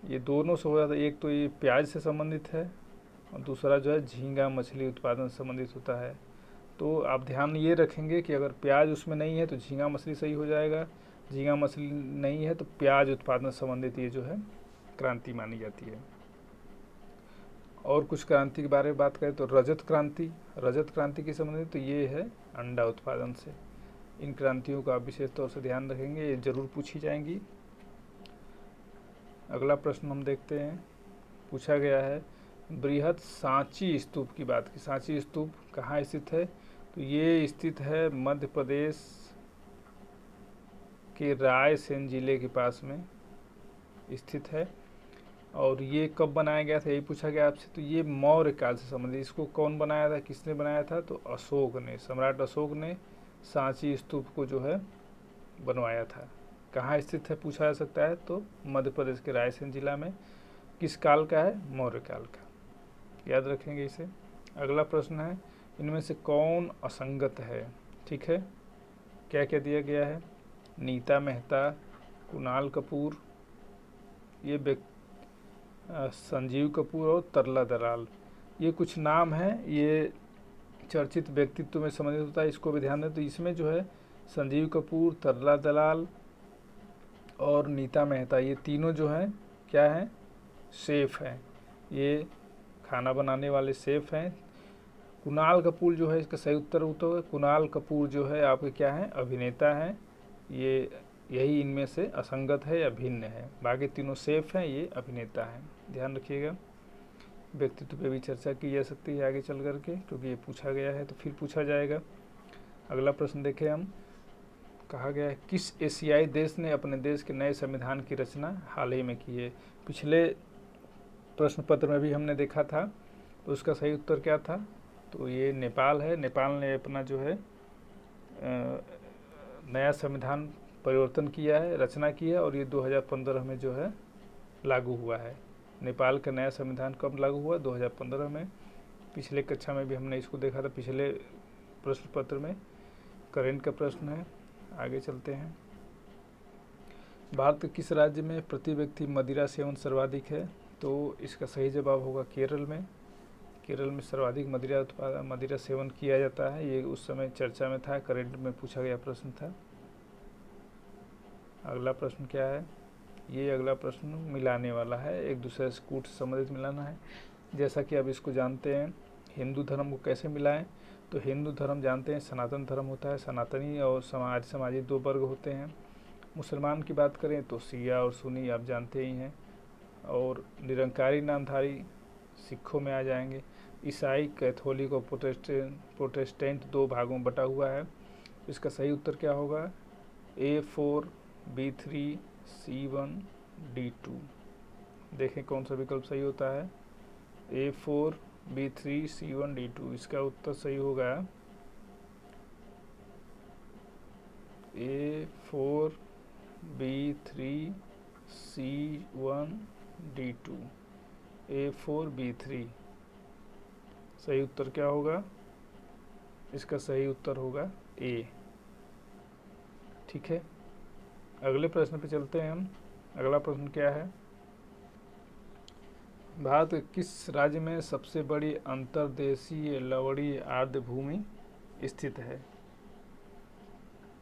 ये दोनों से हो जाता है, एक तो ये प्याज से संबंधित है और दूसरा जो है झींगा मछली उत्पादन से संबंधित होता है। तो आप ध्यान ये रखेंगे कि अगर प्याज उसमें नहीं है तो झींगा मछली सही हो जाएगा, झींगा मछली नहीं है तो प्याज उत्पादन से संबंधित ये जो है क्रांति मानी जाती है। और कुछ क्रांति के बारे में बात करें तो रजत क्रांति की संबंधित, तो ये है अंडा उत्पादन से। इन क्रांतियों का आप विशेष तौर से ध्यान रखेंगे, ये जरूर पूछी जाएंगी। अगला प्रश्न हम देखते हैं, पूछा गया है बृहद सांची स्तूप की बात की। सांची स्तूप कहाँ स्थित है? तो ये स्थित है मध्य प्रदेश के रायसेन जिले के पास में स्थित है। और ये कब बनाया गया था, यही पूछा गया आपसे। तो ये मौर्य काल से संबंधित। इसको कौन बनाया था, किसने बनाया था? तो अशोक ने, सम्राट अशोक ने सांची स्तूप को जो है बनवाया था। कहाँ स्थित है पूछा जा सकता है, तो मध्य प्रदेश के रायसेन जिला में। किस काल का है? मौर्य काल का, याद रखेंगे इसे। अगला प्रश्न है, इनमें से कौन असंगत है? ठीक है, क्या क्या दिया गया है? नीता मेहता, कुणाल कपूर, ये संजीव कपूर और तरला दलाल, ये कुछ नाम हैं, ये चर्चित व्यक्तित्व में संबंधित होता है, इसको भी ध्यान दें। तो इसमें जो है संजीव कपूर, तरला दलाल और नीता मेहता, ये तीनों जो हैं क्या हैं? शेफ हैं, ये खाना बनाने वाले शेफ हैं। कुणाल कपूर जो है इसका सही उत्तर होगा। कुणाल कपूर जो है आपके क्या हैं? अभिनेता हैं। ये यही इनमें से असंगत है या भिन्न है, बाकी तीनों शेफ हैं, ये अभिनेता हैं। ध्यान रखिएगा, व्यक्तित्व पे भी चर्चा की जा सकती है आगे चल करके, क्योंकि ये पूछा गया है तो फिर पूछा जाएगा। अगला प्रश्न देखें हम, कहा गया है किस एशियाई देश ने अपने देश के नए संविधान की रचना हाल ही में की है? पिछले प्रश्न पत्र में भी हमने देखा था, तो उसका सही उत्तर क्या था? तो ये नेपाल है। नेपाल ने अपना जो है नया संविधान परिवर्तन किया है, रचना की है, और ये 2015 में जो है लागू हुआ है। नेपाल का नया संविधान कब लागू हुआ? 2015 में। पिछले कक्षा में भी हमने इसको देखा था, पिछले प्रश्न पत्र में। करेंट का प्रश्न है, आगे चलते हैं। भारत के किस राज्य में प्रति व्यक्ति मदिरा सेवन सर्वाधिक है? तो इसका सही जवाब होगा केरल में। केरल में सर्वाधिक मदिरा सेवन किया जाता है। ये उस समय चर्चा में था, करेंट में पूछा गया प्रश्न था। अगला प्रश्न क्या है? ये अगला प्रश्न मिलाने वाला है, एक दूसरे से कूट से संबंधित मिलाना है। जैसा कि अब इसको जानते हैं, हिंदू धर्म को कैसे मिलाएं? तो हिंदू धर्म जानते हैं सनातन धर्म होता है, सनातनी और समाजी दो वर्ग होते हैं। मुसलमान की बात करें तो शिया और सुन्नी, आप जानते ही हैं। और निरंकारी नामधारी सिखों में आ जाएंगे। ईसाई, कैथोलिक और प्रोटेस्टेंट दो भागों में बटा हुआ है। इसका सही उत्तर क्या होगा? A4 B3 C1 D2। देखें कौन सा विकल्प सही होता है। A4 B3 C1 D2, इसका उत्तर सही होगा A4 B3 C1 D2। A4 B3 सही उत्तर क्या होगा? इसका सही उत्तर होगा A। ठीक है, अगले प्रश्न पे चलते हैं हम। अगला प्रश्न क्या है, भारत के किस राज्य में सबसे बड़ी अंतर्देशीय लवणीय आर्द्र भूमि स्थित है?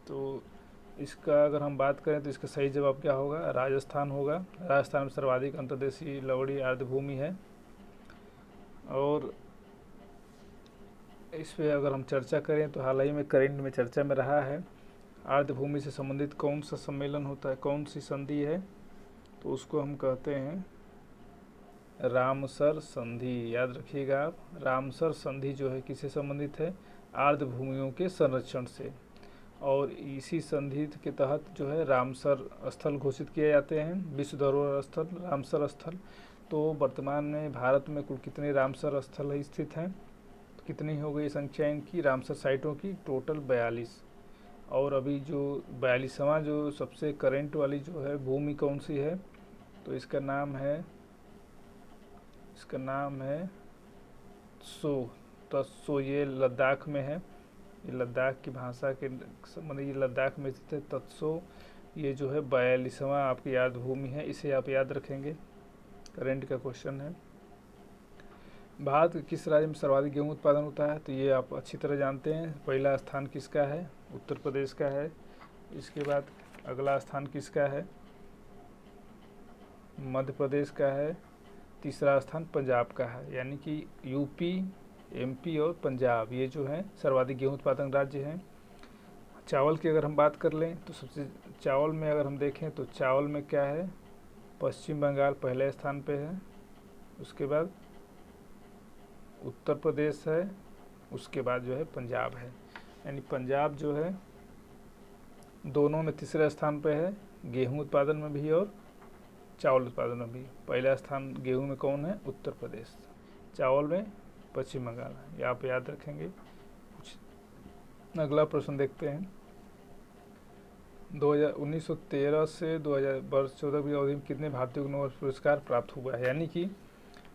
तो इसका अगर हम बात करें तो इसका सही जवाब क्या होगा, राजस्थान होगा। राजस्थान में सर्वाधिक अंतर्देशीय लवणीय आर्द्र भूमि है। और इस पे अगर हम चर्चा करें तो हाल ही में करंट में चर्चा में रहा है, आर्द्र भूमि से संबंधित कौन सा सम्मेलन होता है, कौन सी संधि है, तो उसको हम कहते हैं रामसर संधि। याद रखिएगा आप, रामसर संधि जो है किससे संबंधित है, आर्द्र भूमियों के संरक्षण से। और इसी संधि के तहत जो है रामसर स्थल घोषित किए जाते हैं, विश्व धरोहर स्थल रामसर स्थल। तो वर्तमान में भारत में कुल कितने रामसर स्थल स्थित हैं, तो कितनी हो गई संख्या इनकी रामसर साइटों की, टोटल 42। और अभी जो 42वां जो सबसे करंट वाली जो है भूमि कौन सी है, तो इसका नाम है तत्सो। ये लद्दाख में है, ये लद्दाख की भाषा के संबंध, ये लद्दाख में स्थित है तत्सो। ये जो है 42वां आपकी याद भूमि है, इसे आप याद रखेंगे, करंट का क्वेश्चन है। भारत के किस राज्य में सर्वाधिक गेहूं उत्पादन होता है, तो ये आप अच्छी तरह जानते हैं। पहला स्थान किसका है, उत्तर प्रदेश का है। इसके बाद अगला स्थान किसका है, मध्य प्रदेश का है। तीसरा स्थान पंजाब का है, यानी कि यूपी, एमपी और पंजाब ये जो है सर्वाधिक गेहूं उत्पादन राज्य हैं। चावल की अगर हम बात कर लें तो सबसे चावल में अगर हम देखें तो चावल में क्या है, पश्चिम बंगाल पहले स्थान पे है, उसके बाद उत्तर प्रदेश है, उसके बाद जो है पंजाब है। यानी पंजाब जो है दोनों में तीसरे स्थान पे है, गेहूं उत्पादन में भी और चावल उत्पादन में भी। पहला स्थान गेहूं में कौन है, उत्तर प्रदेश। चावल में पश्चिम बंगाल है, ये आप याद रखेंगे। अगला प्रश्न देखते हैं, 1913 से 2014 की अवधि में कितने भारतीयों को नोबेल पुरस्कार प्राप्त हुआ है, यानी कि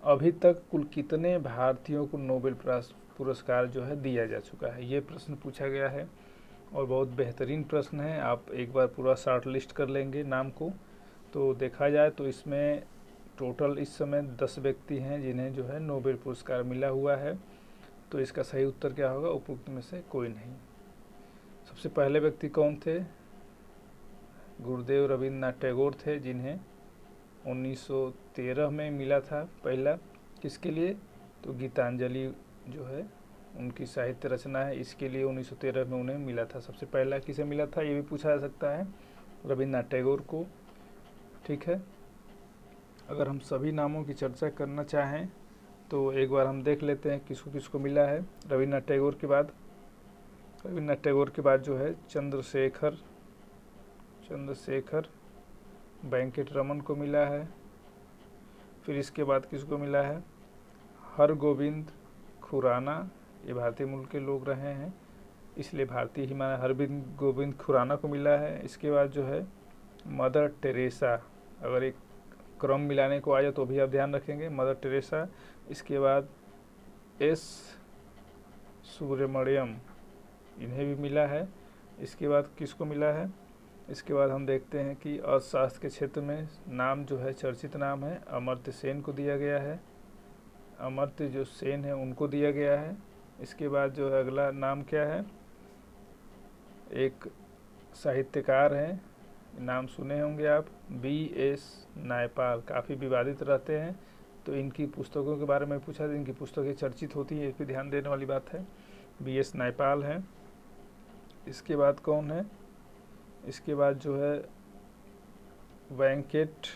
अभी तक कुल कितने भारतीयों को नोबेल पुरस्कार जो है दिया जा चुका है, ये प्रश्न पूछा गया है। और बहुत बेहतरीन प्रश्न है, आप एक बार पूरा शॉर्ट लिस्ट कर लेंगे नाम को। तो देखा जाए तो इसमें टोटल इस समय 10 व्यक्ति हैं जिन्हें जो है नोबेल पुरस्कार मिला हुआ है। तो इसका सही उत्तर क्या होगा, उपरोक्त में से कोई नहीं। सबसे पहले व्यक्ति कौन थे, गुरुदेव रविन्द्रनाथ टैगोर थे, जिन्हें 1913 में मिला था पहला। किसके लिए, तो गीतांजलि जो है उनकी साहित्य रचना है, इसके लिए 1913 में उन्हें मिला था। सबसे पहला किसे मिला था ये भी पूछा जा सकता है, रविन्द्रनाथ टैगोर को। ठीक है, अगर हम सभी नामों की चर्चा करना चाहें तो एक बार हम देख लेते हैं किसको किसको मिला है। रविन्द्रनाथ टैगोर के बाद जो है चंद्रशेखर वेंकट रमन को मिला है। फिर इसके बाद किसको मिला है, हरगोविंद खुराना, ये भारतीय मूल के लोग रहे हैं इसलिए भारतीय ही माना, हरगोविंद खुराना को मिला है। इसके बाद जो है मदर टेरेसा, अगर एक क्रम मिलाने को आ जाए तो भी आप ध्यान रखेंगे, मदर टेरेसा। इसके बाद एस सुब्रमण्यम, इन्हें भी मिला है। इसके बाद किसको मिला है, इसके बाद हम देखते हैं कि अर्थशास्त्र के क्षेत्र में नाम जो है चर्चित नाम है, अमर्त्य सेन को दिया गया है, अमर्त्य जो सेन है उनको दिया गया है। इसके बाद जो है अगला नाम क्या है, एक साहित्यकार हैं, नाम सुने होंगे आप, BS नायपाल, काफ़ी विवादित रहते हैं। तो इनकी पुस्तकों के बारे में पूछा, इनकी पुस्तकें चर्चित होती हैं, इस पर ध्यान देने वाली बात है। BS नायपाल हैं। इसके बाद कौन है, इसके बाद जो है वेंकट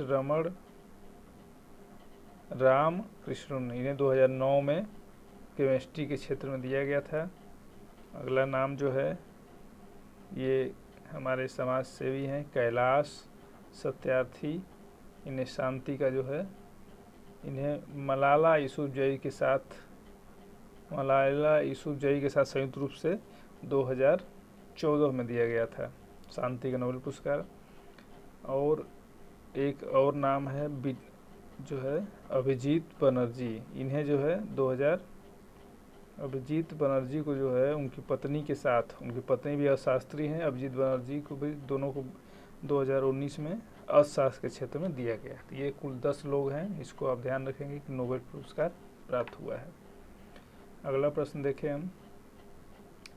रमण राम कृष्णन, इन्हें 2009 में केमिस्ट्री के क्षेत्र में दिया गया था। अगला नाम जो है ये हमारे समाज सेवी हैं, कैलाश सत्यार्थी, इन्हें शांति का जो है, इन्हें मलाला यूसुफजई के साथ संयुक्त रूप से 2014 में दिया गया था शांति का नोबेल पुरस्कार। और एक और नाम है जो है अभिजीत बनर्जी, इन्हें जो है 2000 अभिजीत बनर्जी को जो है उनकी पत्नी के साथ, उनकी पत्नी भी अर्थशास्त्री हैं, अभिजीत बनर्जी को भी, दोनों को 2019 में अर्थशास्त्र के क्षेत्र में दिया गया। तो ये कुल 10 लोग हैं, इसको आप ध्यान रखेंगे कि नोबेल पुरस्कार प्राप्त हुआ है। अगला प्रश्न देखें हम,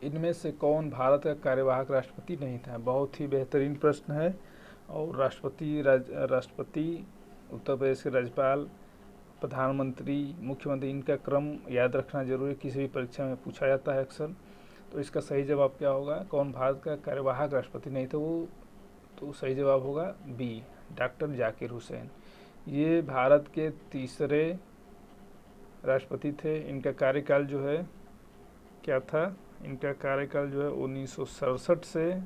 इनमें से कौन भारत का कार्यवाहक राष्ट्रपति नहीं था? बहुत ही बेहतरीन प्रश्न है। और राष्ट्रपति, उत्तर प्रदेश के राज्यपाल, प्रधानमंत्री, मुख्यमंत्री, इनका क्रम याद रखना जरूरी है, किसी भी परीक्षा में पूछा जाता है अक्सर। तो इसका सही जवाब क्या होगा? कौन भारत का कार्यवाहक राष्ट्रपति नहीं था? वो तो सही जवाब होगा बी, डॉक्टर जाकिर हुसैन। ये भारत के तीसरे राष्ट्रपति थे। इनका कार्यकाल जो है क्या था? इनका कार्यकाल जो है 1967 से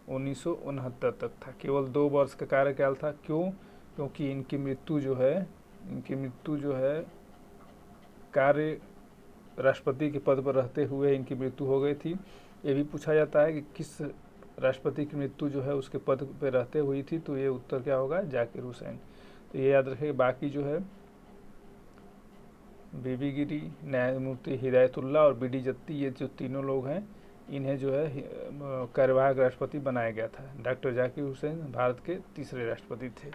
1969 तक था। केवल 2 वर्ष का कार्यकाल था। क्यों? क्योंकि इनकी मृत्यु जो है कार्य राष्ट्रपति के पद पर रहते हुए इनकी मृत्यु हो गई थी। ये भी पूछा जाता है कि किस राष्ट्रपति की मृत्यु जो है उसके पद पर रहते हुई थी, तो ये उत्तर क्या होगा? जाकिर हुसैन। तो ये याद रखें। बाकी जो है बीबी गिरी, न्यायमूर्ति हिदायतुल्लाह और बीडी जत्ती, ये जो तीनों लोग हैं, इन्हें जो है कार्यवाहक राष्ट्रपति बनाया गया था। डॉक्टर जाकिर हुसैन भारत के तीसरे राष्ट्रपति थे।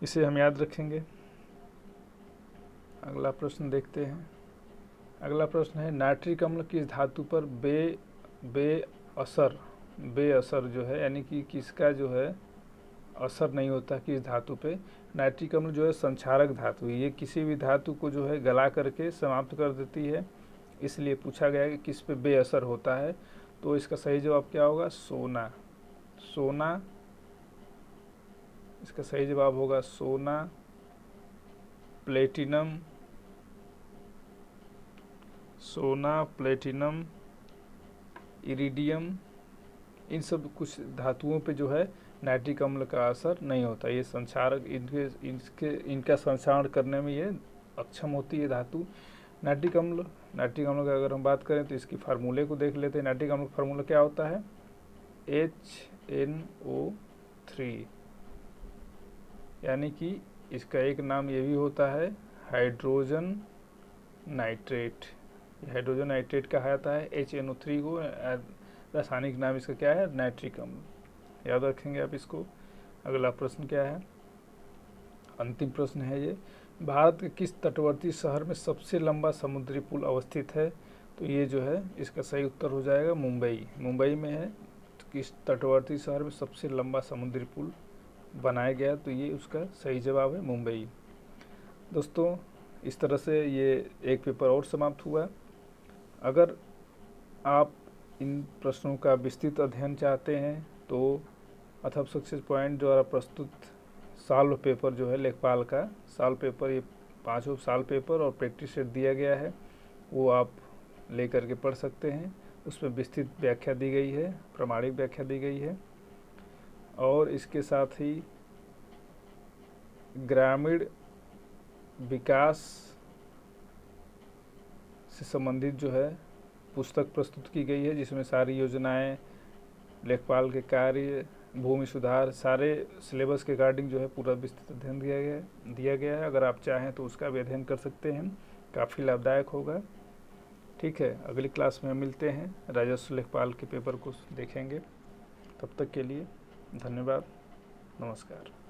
इसे हम याद रखेंगे। अगला प्रश्न देखते हैं। अगला प्रश्न है, नाइट्रिक अम्ल किस धातु पर बेअसर जो है, यानी कि किसका जो है असर नहीं होता किस धातु पे? नाइट्रिक अम्ल जो है संक्षारक धातु, ये किसी भी धातु को जो है गला करके समाप्त कर देती है, इसलिए पूछा गया कि किस पे बेअसर होता है। तो इसका सही जवाब क्या होगा? सोना। इसका सही जवाब होगा सोना, प्लेटिनम, इरिडियम, इन सब कुछ धातुओं पे जो है नाइट्रिक अम्ल का असर नहीं होता। ये संक्षारक, इनका संक्षारण करने में ये अक्षम होती है धातु। नाइट्रिक अम्ल का अगर हम बात करें तो इसकी फार्मूले को देख लेते हैं। नाइट्रिक अम्ल का फार्मूला क्या होता है? HNO3, यानी कि इसका एक नाम ये भी होता है हाइड्रोजन नाइट्रेट। हाइड्रोजन नाइट्रेट कहा जाता है HNO3 को। रासायनिक नाम इसका क्या है? नाइट्रिक अम्ल। याद रखेंगे आप इसको। अगला प्रश्न क्या है? अंतिम प्रश्न है ये, भारत के किस तटवर्ती शहर में सबसे लंबा समुद्री पुल अवस्थित है? तो ये जो है इसका सही उत्तर हो जाएगा मुंबई में है। तो किस तटवर्ती शहर में सबसे लंबा समुद्री पुल बनाया गया? तो ये उसका सही जवाब है मुंबई। दोस्तों, इस तरह से ये एक पेपर और समाप्त हुआ। अगर आप इन प्रश्नों का विस्तृत अध्ययन चाहते हैं तो अथर्व सक्सेस पॉइंट द्वारा प्रस्तुत सॉल्व पेपर जो है लेखपाल का सॉल्व पेपर, ये 5 सॉल्व पेपर और प्रैक्टिस सेट दिया गया है, वो आप लेकर के पढ़ सकते हैं। उसमें विस्तृत व्याख्या दी गई है, प्रामाणिक व्याख्या दी गई है। और इसके साथ ही ग्रामीण विकास से संबंधित जो है पुस्तक प्रस्तुत की गई है, जिसमें सारी योजनाएं, लेखपाल के कार्य, भूमि सुधार, सारे सिलेबस के रिगार्डिंग जो है पूरा विस्तृत अध्ययन दिया गया है। अगर आप चाहें तो उसका भी अध्ययन कर सकते हैं, काफ़ी लाभदायक होगा। ठीक है, अगली क्लास में मिलते हैं, राजस्व लेखपाल के पेपर को देखेंगे। तब तक के लिए धन्यवाद, नमस्कार।